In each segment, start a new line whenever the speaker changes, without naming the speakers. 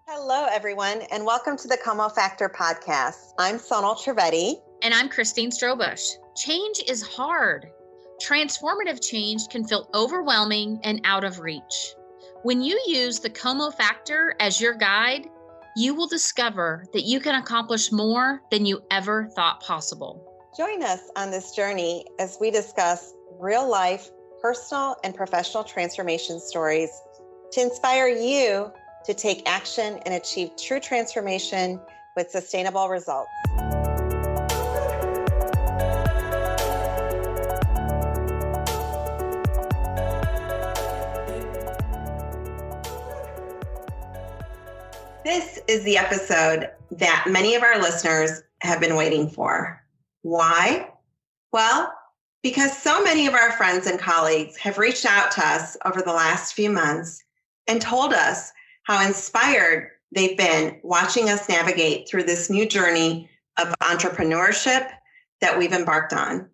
Hello, everyone, and welcome to the Como Factor podcast. I'm Sonal Trivedi.
And I'm Christine Strobush. Change is hard. Transformative change can feel overwhelming and out of reach. When you use the Como Factor as your guide, you will discover that you can accomplish more than you ever thought possible.
Join us on this journey as we discuss real-life, personal, and professional transformation stories to inspire you to take action and achieve true transformation with sustainable results. This is the episode that many of our listeners have been waiting for. Why? Well, because so many of our friends and colleagues have reached out to us over the last few months and told us how inspired they've been watching us navigate through this new journey of entrepreneurship that we've embarked on.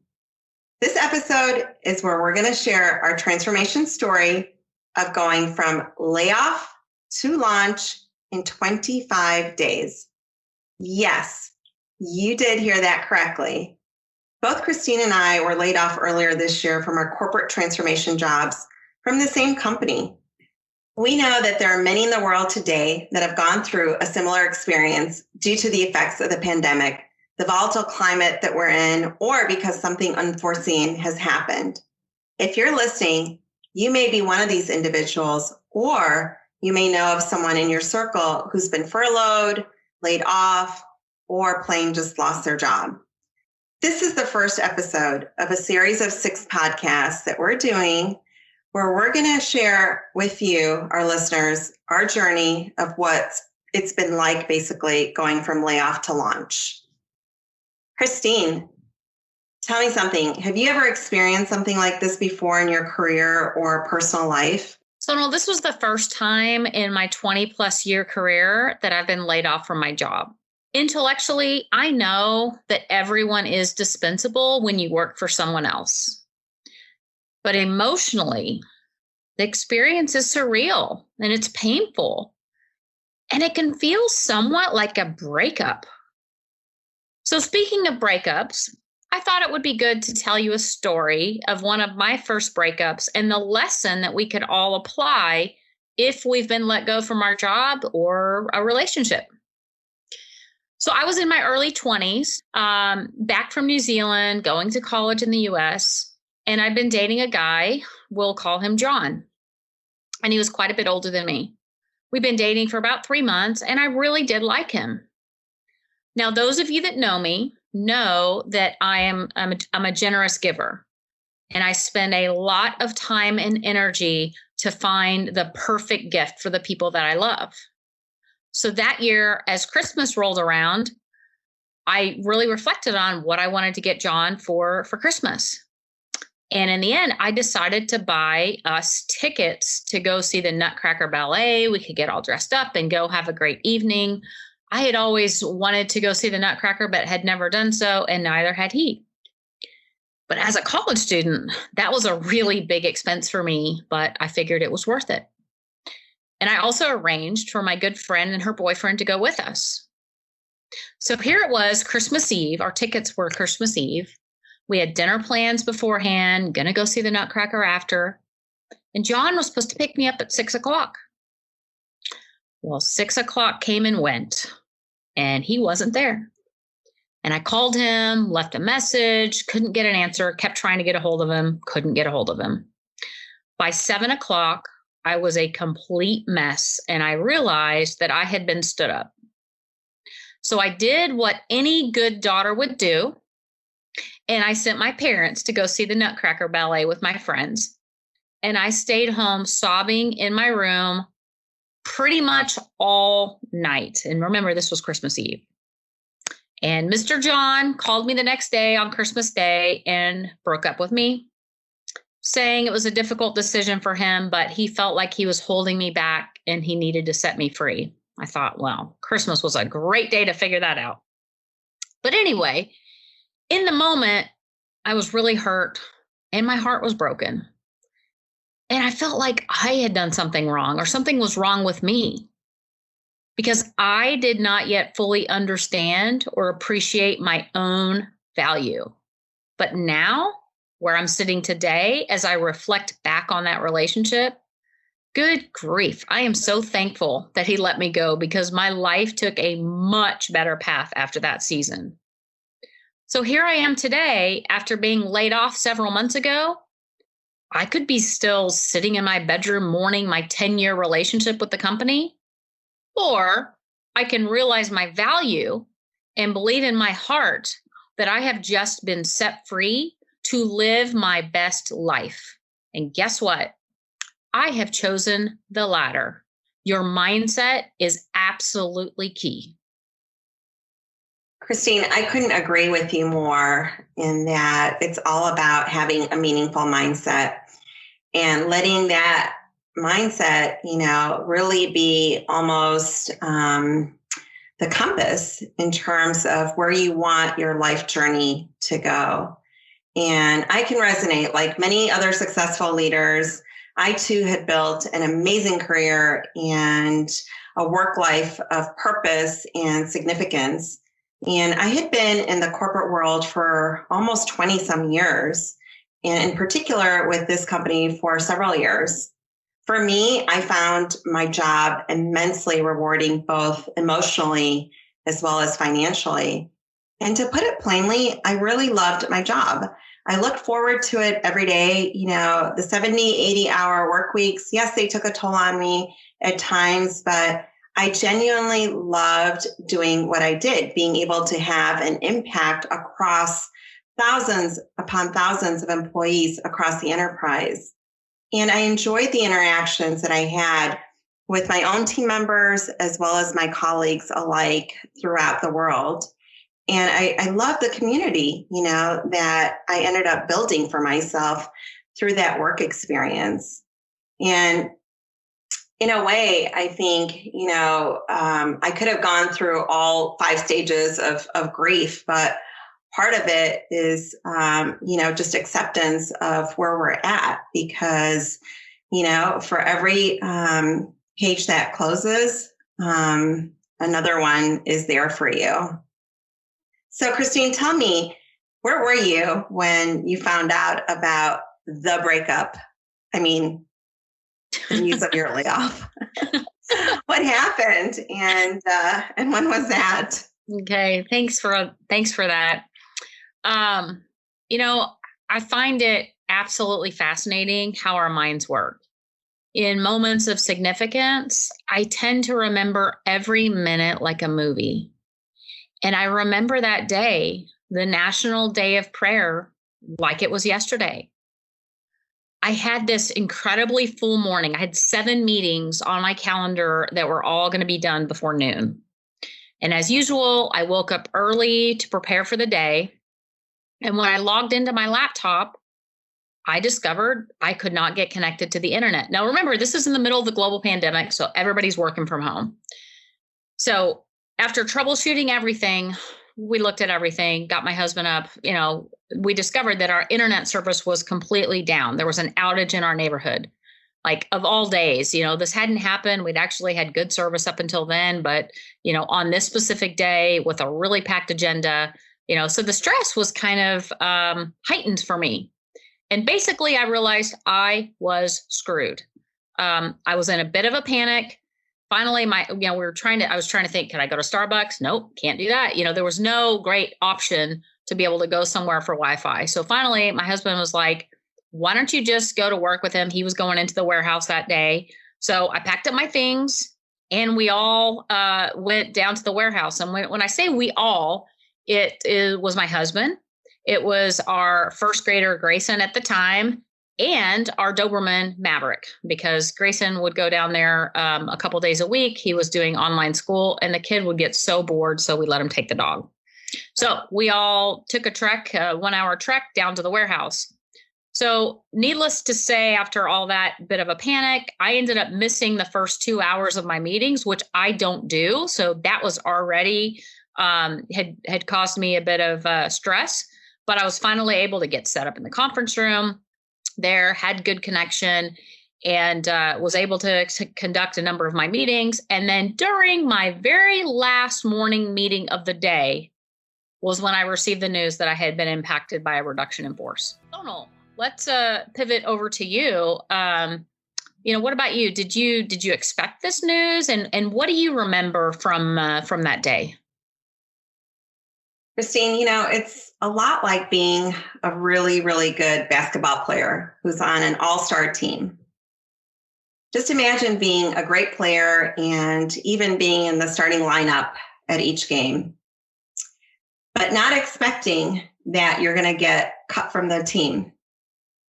This episode is where we're going to share our transformation story of going from layoff to launch in 25 days. Yes, you did hear that correctly. Both Christine and I were laid off earlier this year from our corporate transformation jobs from the same company. We know that there are many in the world today that have gone through a similar experience due to the effects of the pandemic, the volatile climate that we're in, or because something unforeseen has happened. If you're listening, you may be one of these individuals, or you may know of someone in your circle who's been furloughed, laid off, or plain just lost their job. This is the first episode of a series of 6 podcasts that we're doing where we're going to share with you, our listeners, our journey of what it's been like basically going from layoff to launch. Christine, tell me something. Have you ever experienced something like this before in your career or personal life?
So, no, this was the first time in my 20 plus year career that I've been laid off from my job. Intellectually, I know that everyone is dispensable when you work for someone else. But emotionally, the experience is surreal and it's painful. And it can feel somewhat like a breakup. So speaking of breakups, I thought it would be good to tell you a story of one of my first breakups and the lesson that we could all apply if we've been let go from our job or a relationship. So I was in my early 20s, back from New Zealand, going to college in the US. And I'd been dating a guy, we'll call him John. And he was quite a bit older than me. We've been dating for about 3 months, and I really did like him. Now, those of you that know me know that I'm a generous giver. And I spend a lot of time and energy to find the perfect gift for the people that I love. So that year, as Christmas rolled around, I really reflected on what I wanted to get John for Christmas. And in the end, I decided to buy us tickets to go see the Nutcracker Ballet. We could get all dressed up and go have a great evening. I had always wanted to go see the Nutcracker, but had never done so, and neither had he. But as a college student, that was a really big expense for me, but I figured it was worth it. And I also arranged for my good friend and her boyfriend to go with us. So here it was, Christmas Eve. Our tickets were Christmas Eve. We had dinner plans beforehand, going to go see the Nutcracker after. And John was supposed to pick me up at 6:00. Well, 6:00 came and went, and he wasn't there. And I called him, left a message, couldn't get an answer, kept trying to get a hold of him, couldn't get a hold of him. By 7:00, I was a complete mess, and I realized that I had been stood up. So I did what any good daughter would do. And I sent my parents to go see the Nutcracker Ballet with my friends. And I stayed home sobbing in my room pretty much all night. And remember, this was Christmas Eve. And Mr. John called me the next day on Christmas Day and broke up with me, saying it was a difficult decision for him, but he felt like he was holding me back and he needed to set me free. I thought, well, Christmas was a great day to figure that out. But anyway, in the moment, I was really hurt and my heart was broken. And I felt like I had done something wrong or something was wrong with me. because I did not yet fully understand or appreciate my own value. But now, where I'm sitting today, as I reflect back on that relationship, good grief, I am so thankful that he let me go, because my life took a much better path after that season. So here I am today, after being laid off several months ago. I could be still sitting in my bedroom mourning my 10-year relationship with the company, or I can realize my value and believe in my heart that I have just been set free to live my best life. And guess what? I have chosen the latter. Your mindset is absolutely key.
Christine, I couldn't agree with you more in that it's all about having a meaningful mindset and letting that mindset, really be almost the compass in terms of where you want your life journey to go. And I can resonate, like many other successful leaders. I too had built an amazing career and a work life of purpose and significance. And I had been in the corporate world for almost 20 some years, and in particular with this company for several years. For me, I found my job immensely rewarding, both emotionally as well as financially. And to put it plainly, I really loved my job. I looked forward to it every day. The 70, 80-hour work weeks, yes, they took a toll on me at times, but I genuinely loved doing what I did, being able to have an impact across thousands upon thousands of employees across the enterprise. And I enjoyed the interactions that I had with my own team members as well as my colleagues alike throughout the world. And I love the community, that I ended up building for myself through that work experience. And in a way, I think, I could have gone through all 5 stages of grief, but part of it is, just acceptance of where we're at, because, for every page that closes, another one is there for you. So, Christine, tell me, where were you when you found out about the breakup? I mean, the news of your layoff. What happened, and when was that?
Okay, thanks for that. I find it absolutely fascinating how our minds work. In moments of significance, I tend to remember every minute like a movie. And I remember that day, the National Day of Prayer, like it was yesterday. I had this incredibly full morning. I had 7 meetings on my calendar that were all going to be done before noon. And as usual, I woke up early to prepare for the day. And when I logged into my laptop, I discovered I could not get connected to the internet. Now, remember, this is in the middle of the global pandemic, so everybody's working from home. So after troubleshooting everything, we looked at everything, got my husband up, we discovered that our internet service was completely down. There was an outage in our neighborhood. Like, of all days, this hadn't happened. We'd actually had good service up until then, but, on this specific day with a really packed agenda, so the stress was kind of heightened for me. And basically I realized I was screwed. I was in a bit of a panic. Finally, I was trying to think, can I go to Starbucks? Nope, can't do that. There was no great option to be able to go somewhere for Wi-Fi. So finally, my husband was like, why don't you just go to work with him? He was going into the warehouse that day. So I packed up my things and we all went down to the warehouse. And when I say we all, it was my husband. It was our first grader, Grayson, at the time, and our Doberman, Maverick, because Grayson would go down there a couple days a week. He was doing online school and the kid would get so bored. So we let him take the dog. So we all took a 1-hour trek down to the warehouse. So needless to say, after all that bit of a panic, I ended up missing the first 2 hours of my meetings, which I don't do. So that was already had caused me a bit of stress, but I was finally able to get set up in the conference room there, had good connection. and was able to conduct a number of my meetings. And then during my very last morning meeting of the day was when I received the news that I had been impacted by a reduction in force. Sonal, let's pivot over to you. What about you? Did you expect this news, and what do you remember from that day?
Christine, it's a lot like being a really, really good basketball player who's on an all-star team. Just imagine being a great player and even being in the starting lineup at each game, but not expecting that you're going to get cut from the team.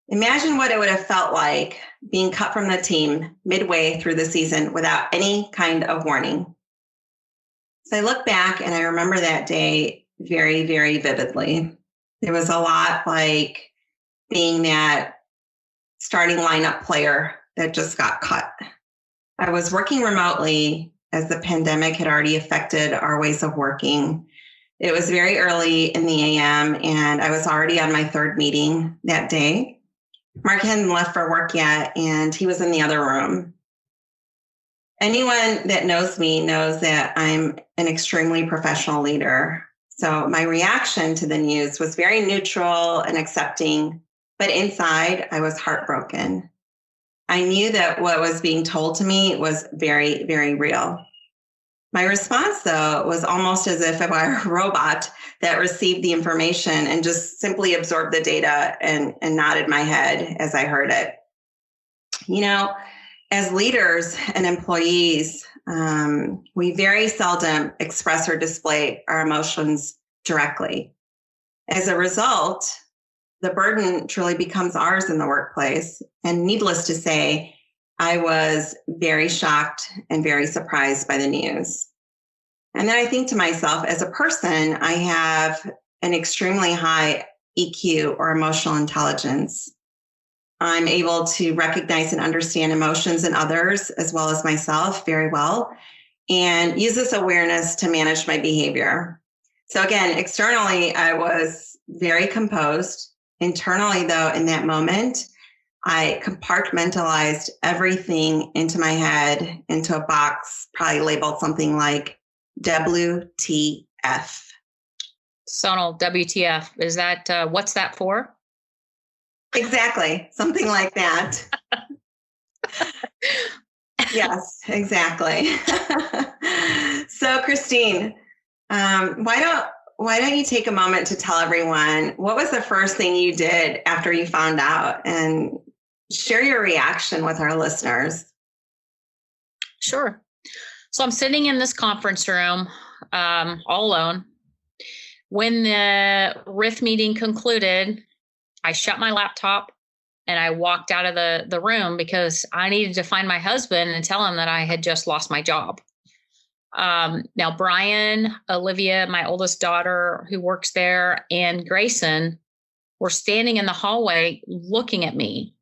Imagine what it would have felt like being cut from the team midway through the season without any kind of warning. So I look back and I remember that day very, very vividly. It was a lot like being that starting lineup player that just got cut. I was working remotely as the pandemic had already affected our ways of working. It was very early in the AM, and I was already on my third meeting that day. Mark hadn't left for work yet, and he was in the other room. Anyone that knows me knows that I'm an extremely professional leader. So my reaction to the news was very neutral and accepting, but inside I was heartbroken. I knew that what was being told to me was very, very real. My response, though, was almost as if I were a robot that received the information and just simply absorbed the data and nodded my head as I heard it. As leaders and employees, we very seldom express or display our emotions directly. As a result, the burden truly becomes ours in the workplace. And needless to say, I was very shocked and very surprised by the news. And then I think to myself, as a person, I have an extremely high EQ or emotional intelligence. I'm able to recognize and understand emotions in others as well as myself very well, and use this awareness to manage my behavior. So again, externally, I was very composed. Internally, though, in that moment, I compartmentalized everything into my head into a box, probably labeled something like WTF.
Sonal, WTF. Is that, what's that for?
Exactly. Something like that. Yes, exactly. So Christine, why don't you take a moment to tell everyone what was the first thing you did after you found out, and share your reaction with our listeners?
Sure. So I'm sitting in this conference room all alone. When the RIF meeting concluded, I shut my laptop and I walked out of the room because I needed to find my husband and tell him that I had just lost my job. Now, Brian, Olivia, my oldest daughter who works there, and Grayson were standing in the hallway looking at me.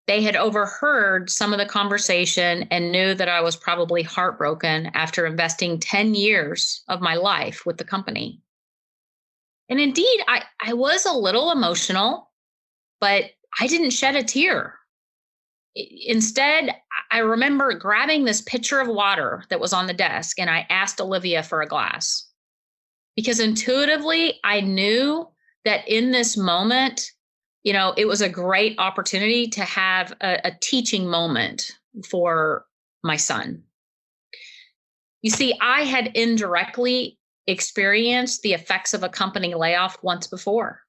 They had overheard some of the conversation and knew that I was probably heartbroken after investing 10 years of my life with the company. And indeed, I was a little emotional, but I didn't shed a tear. Instead, I remember grabbing this pitcher of water that was on the desk, and I asked Olivia for a glass. Because intuitively, I knew that in this moment, it was a great opportunity to have a teaching moment for my son. You see, I had indirectly experienced the effects of a company layoff once before.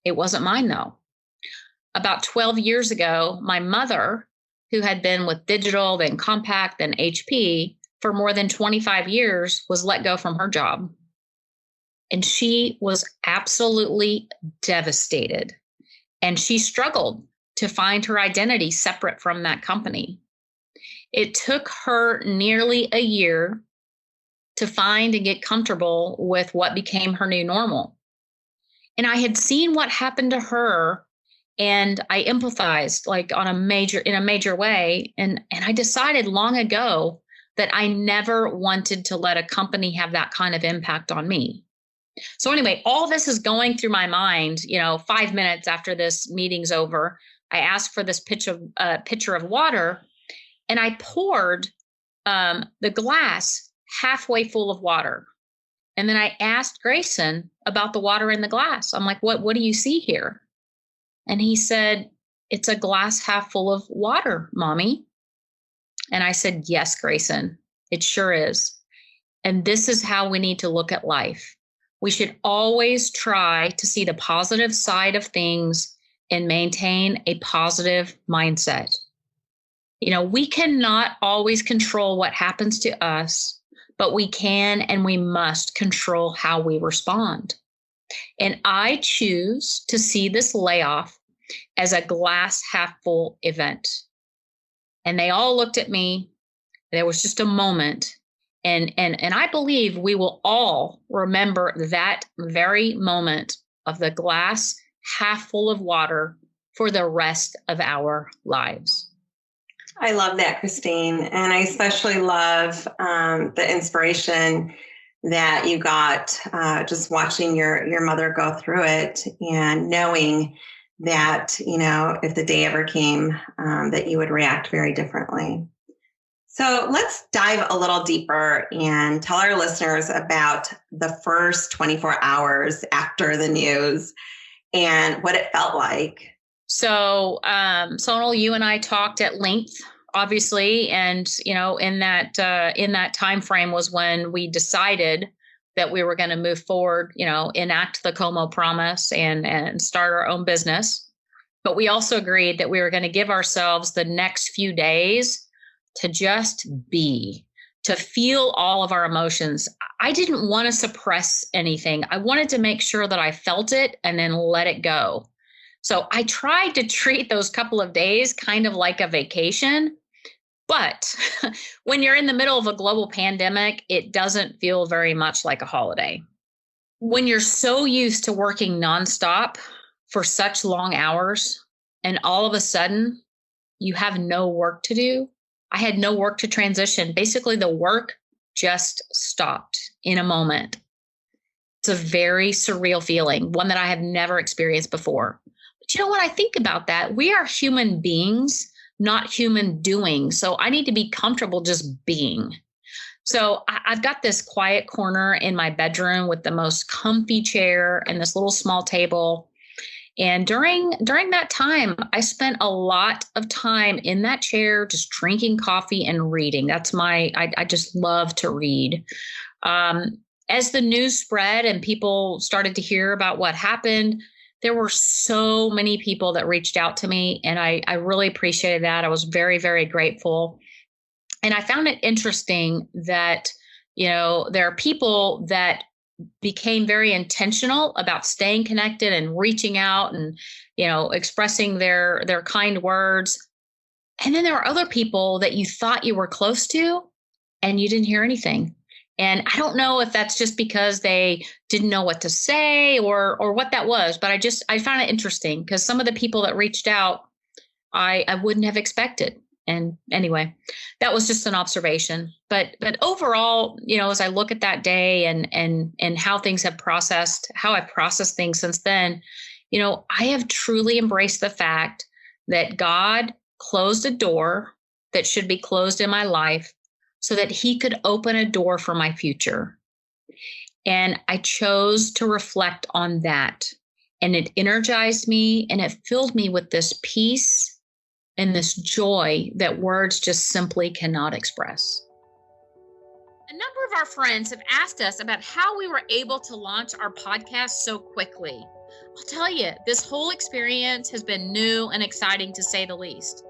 It wasn't mine, though. About 12 years ago, my mother, who had been with Digital, then Compaq, then HP for more than 25 years, was let go from her job. And she was absolutely devastated. And she struggled to find her identity separate from that company. It took her nearly a year to find and get comfortable with what became her new normal. And I had seen what happened to her, and I empathized in a major way. And I decided long ago that I never wanted to let a company have that kind of impact on me. So anyway, all this is going through my mind, 5 minutes after this meeting's over. I asked for this pitcher of water, and I poured the glass halfway full of water. And then I asked Grayson about the water in the glass. I'm like, what do you see here? And he said, it's a glass half full of water, Mommy. And I said, yes, Grayson, it sure is. And this is how we need to look at life. We should always try to see the positive side of things and maintain a positive mindset. We cannot always control what happens to us, but we can and we must control how we respond. And I choose to see this layoff as a glass half full event. And they all looked at me. There was just a moment. And I believe we will all remember that very moment of the glass half full of water for the rest of our lives.
I love that, Christine. And I especially love the inspiration that you got just watching your mother go through it and knowing that, if the day ever came, that you would react very differently. So let's dive a little deeper and tell our listeners about the first 24 hours after the news and what it felt like.
So, Sonal, you and I talked at length, obviously, and in that time frame was when we decided that we were going to move forward, enact the Como promise and start our own business. But we also agreed that we were going to give ourselves the next few days to just be, to feel all of our emotions. I didn't want to suppress anything. I wanted to make sure that I felt it and then let it go. So I tried to treat those couple of days kind of like a vacation. But when you're in the middle of a global pandemic, it doesn't feel very much like a holiday. When you're so used to working nonstop for such long hours, and all of a sudden you have no work to do, I had no work to transition. Basically, the work just stopped in a moment. It's a very surreal feeling, one that I have never experienced before. But when I think about that, we are human beings, not human doing. So I need to be comfortable just being. So I've got this quiet corner in my bedroom with the most comfy chair and this little small table. And during that time, I spent a lot of time in that chair, just drinking coffee and reading. That's I just love to read. As the news spread and people started to hear about what happened, there were so many people that reached out to me, and I really appreciated that. I was very, very grateful. And I found it interesting that, there are people that became very intentional about staying connected and reaching out and, expressing their kind words. And then there were other people that you thought you were close to and you didn't hear anything. And I don't know if that's just because they didn't know what to say or what that was, but I found it interesting because some of the people that reached out, I wouldn't have expected. And anyway, that was just an observation. But overall, as I look at that day and how things have processed, how I've processed things since then, I have truly embraced the fact that God closed a door that should be closed in my life so that he could open a door for my future. And I chose to reflect on that. And it energized me and it filled me with this peace and this joy that words just simply cannot express. A number of our friends have asked us about how we were able to launch our podcast so quickly. I'll tell you, this whole experience has been new and exciting to say the least.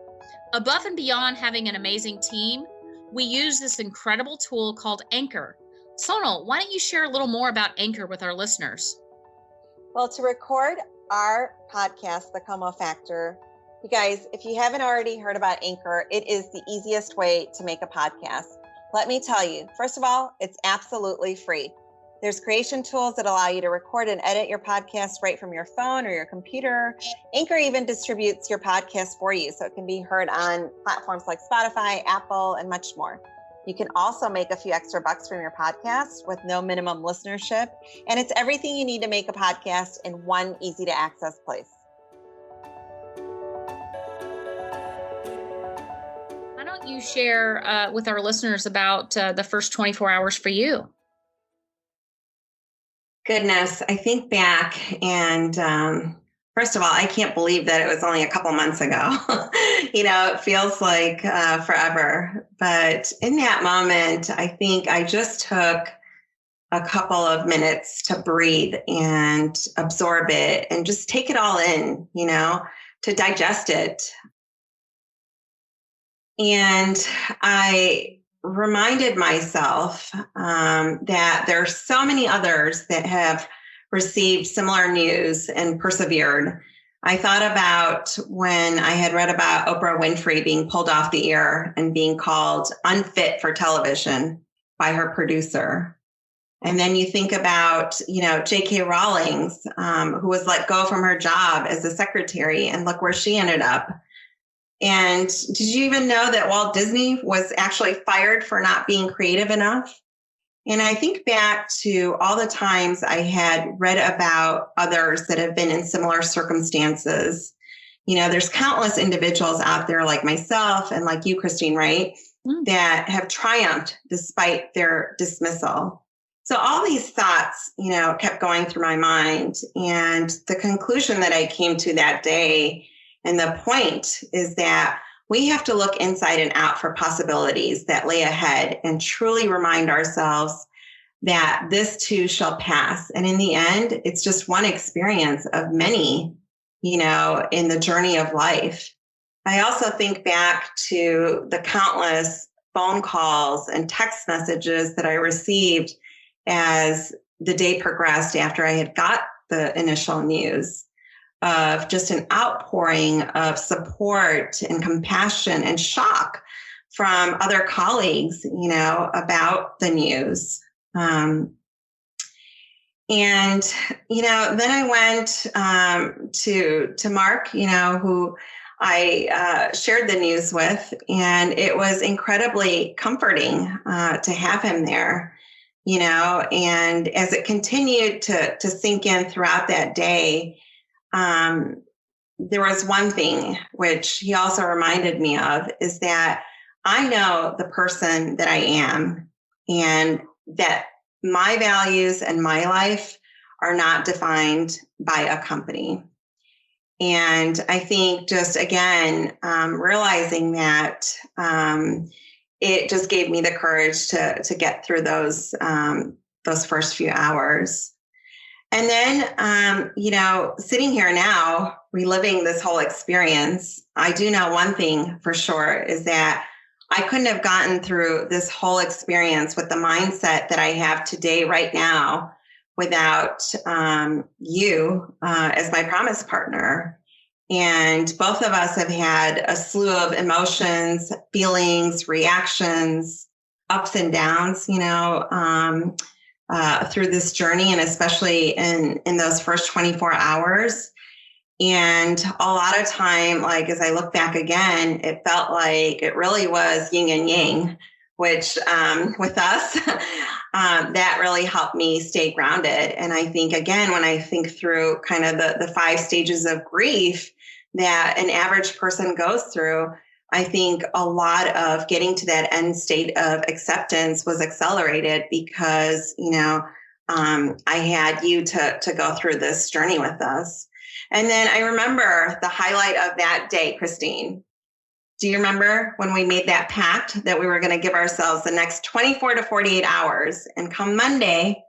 Above and beyond having an amazing team, we use this incredible tool called Anchor. Sonal, why don't you share a little more about Anchor with our listeners?
Well, to record our podcast, The Como Factor, you guys, if you haven't already heard about Anchor, it is the easiest way to make a podcast. Let me tell you, first of all, it's absolutely free. There's creation tools that allow you to record and edit your podcast right from your phone or your computer. Anchor even distributes your podcast for you, so it can be heard on platforms like Spotify, Apple, and much more. You can also make a few extra bucks from your podcast with no minimum listenership. And it's everything you need to make a podcast in one easy to access place.
you share with our listeners about the first 24 hours for you?
Goodness, I think back and first of all, I can't believe that it was only a couple months ago. It feels like forever. But in that moment, I think I just took a couple of minutes to breathe and absorb it and just take it all in, to digest it. And I reminded myself that there are so many others that have received similar news and persevered. I thought about when I had read about Oprah Winfrey being pulled off the air and being called unfit for television by her producer. And then you think about, J.K. Rowling's, who was let go from her job as a secretary, and look where she ended up. And did you even know that Walt Disney was actually fired for not being creative enough? And I think back to all the times I had read about others that have been in similar circumstances. There's countless individuals out there like myself and like you, Christine, right? That have triumphed despite their dismissal. So all these thoughts, kept going through my mind. And the conclusion that I came to that day, and the point is that we have to look inside and out for possibilities that lay ahead and truly remind ourselves that this too shall pass. And in the end, it's just one experience of many, in the journey of life. I also think back to the countless phone calls and text messages that I received as the day progressed after I had got the initial news, of just an outpouring of support and compassion and shock from other colleagues, about the news. And, then I went to Mark, who I shared the news with, and it was incredibly comforting to have him there, and as it continued to sink in throughout that day, there was one thing which he also reminded me of, is that I know the person that I am, and that my values and my life are not defined by a company. And I think just again, realizing that it just gave me the courage to get through those first few hours. And then, sitting here now, reliving this whole experience, I do know one thing for sure, is that I couldn't have gotten through this whole experience with the mindset that I have today, right now, without you as my promise partner. And both of us have had a slew of emotions, feelings, reactions, ups and downs, through this journey, and especially in those first 24 hours. And a lot of time, like as I look back again, it felt like it really was yin and yang, which with us, that really helped me stay grounded. And I think, again, when I think through kind of the 5 stages of grief that an average person goes through, I think a lot of getting to that end state of acceptance was accelerated because, I had you to go through this journey with us. And then I remember the highlight of that day, Christine. Do you remember when we made that pact that we were going to give ourselves the next 24 to 48 hours, and come Monday,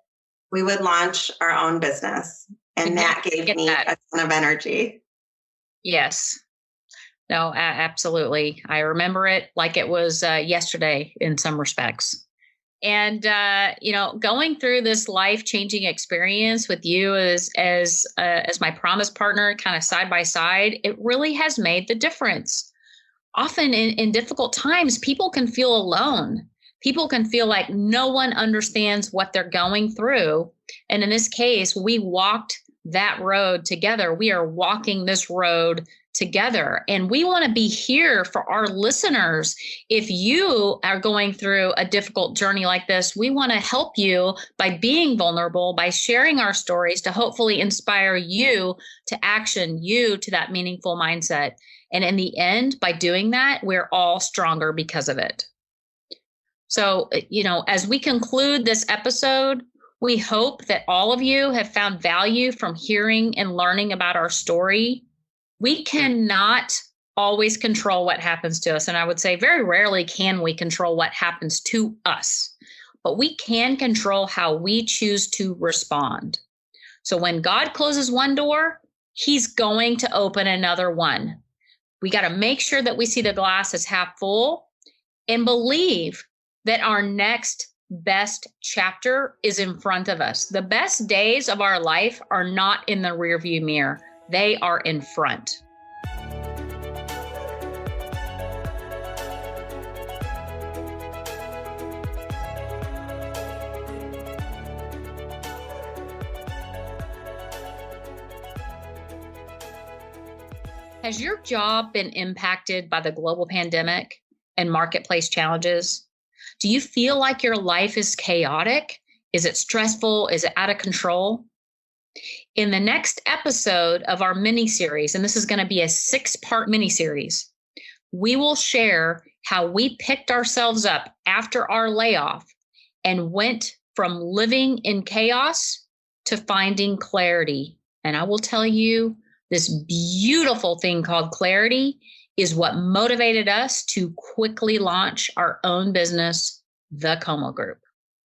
we would launch our own business? And that gave me a ton of energy.
Yes. No, absolutely. I remember it like it was yesterday in some respects. And, going through this life-changing experience with you as my promise partner, kind of side by side, it really has made the difference. Often in difficult times, people can feel alone. People can feel like no one understands what they're going through. And in this case, we walked that road together. We are walking this road together. And we want to be here for our listeners. If you are going through a difficult journey like this, we want to help you by being vulnerable, by sharing our stories to hopefully inspire you to action, you to that meaningful mindset. And in the end, by doing that, we're all stronger because of it. So, as we conclude this episode, we hope that all of you have found value from hearing and learning about our story. We cannot always control what happens to us. And I would say very rarely can we control what happens to us, but we can control how we choose to respond. So when God closes one door, he's going to open another one. We got to make sure that we see the glass as half full and believe that our next best chapter is in front of us. The best days of our life are not in the rearview mirror. They are in front. Has your job been impacted by the global pandemic and marketplace challenges? Do you feel like your life is chaotic? Is it stressful? Is it out of control? In the next episode of our miniseries, and this is going to be a 6-part miniseries, we will share how we picked ourselves up after our layoff and went from living in chaos to finding clarity. And I will tell you, this beautiful thing called clarity is what motivated us to quickly launch our own business, the Como Group.